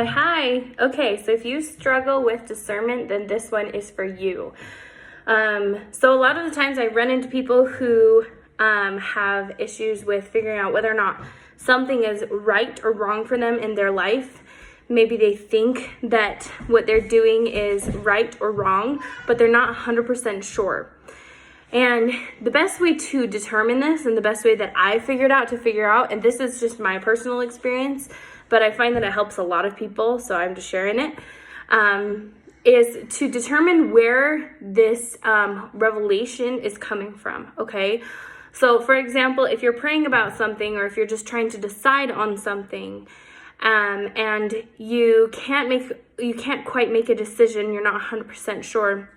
Hi. Okay, so if you struggle with discernment, then this one is for you. So a lot of the times I run into people who have issues with figuring out whether or not something is right or wrong for them in their life. Maybe they think that what they're doing is right or wrong, but they're not 100% sure. And the best way to determine this, and the best way that I figured out to figure out, and this is just my personal experience, but I find that it helps a lot of people, so I'm just sharing it, is to determine where this revelation is coming from, okay? So for example, if you're praying about something, or if you're just trying to decide on something, and you can't quite make a decision, you're not 100% sure,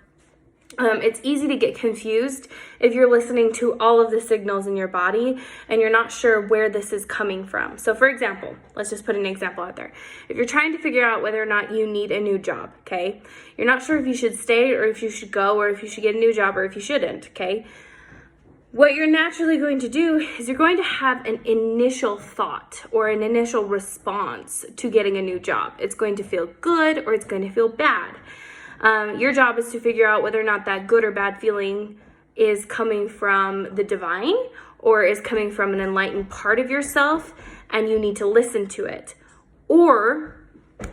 it's easy to get confused if you're listening to all of the signals in your body and you're not sure where this is coming from. So for example, let's just put an example out there. If you're trying to figure out whether or not you need a new job, okay? You're not sure if you should stay or if you should go or if you should get a new job or if you shouldn't, okay? What you're naturally going to do is you're going to have an initial thought or an initial response to getting a new job. It's going to feel good or it's going to feel bad. Your job is to figure out whether or not that good or bad feeling is coming from the divine or is coming from an enlightened part of yourself, and you need to listen to it. Or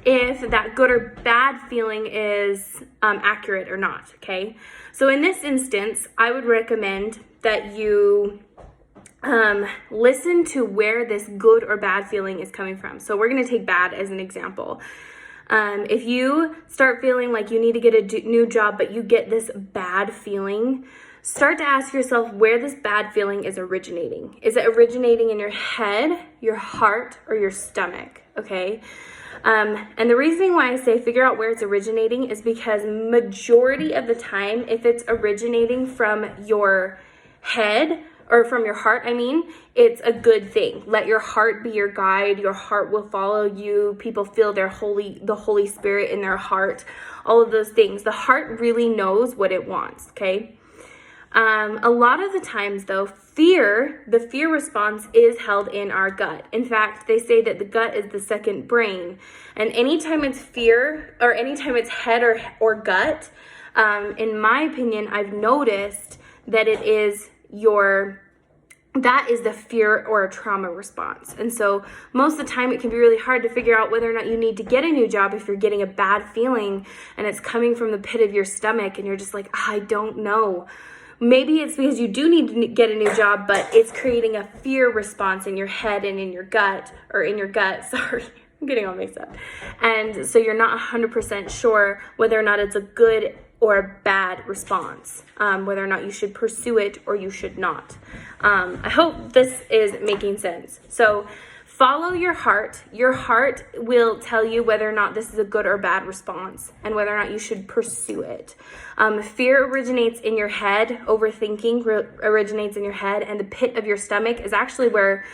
if that good or bad feeling is accurate or not, okay? So in this instance, I would recommend that you listen to where this good or bad feeling is coming from. So we're going to take bad as an example. If you start feeling like you need to get a new job, but you get this bad feeling, start to ask yourself where this bad feeling is originating. Is it originating in your head, your heart, or your stomach? Okay. And the reason why I say figure out where it's originating is because majority of the time, if it's originating from your head, or from your heart, it's a good thing. Let your heart be your guide. Your heart will follow you. People feel the Holy Spirit in their heart. All of those things. The heart really knows what it wants, okay? A lot of the times though, the fear response is held in our gut. In fact, they say that the gut is the second brain. And anytime it's fear, or anytime it's head or gut, in my opinion, I've noticed that that is the fear or a trauma response. And so most of the time it can be really hard to figure out whether or not you need to get a new job if you're getting a bad feeling and it's coming from the pit of your stomach and you're just like, I don't know. Maybe it's because you do need to get a new job, but it's creating a fear response in your head and in your gut, sorry. I'm getting all mixed up. And so you're not 100% sure whether or not it's a good or a bad response, whether or not you should pursue it or you should not. I hope this is making sense. So follow your heart. Your heart will tell you whether or not this is a good or bad response and whether or not you should pursue it. Fear originates in your head. Overthinking originates in your head, and the pit of your stomach is actually where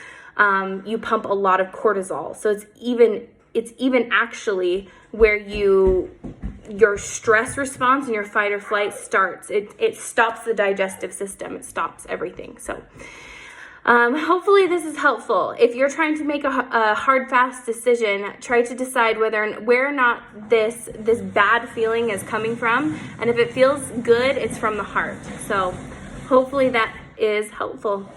you pump a lot of cortisol. So it's even actually where your stress response and your fight or flight starts. It stops the digestive system. It stops everything. So hopefully this is helpful. If you're trying to make a hard, fast decision, try to decide where or not this bad feeling is coming from. And if it feels good, it's from the heart. So hopefully that is helpful.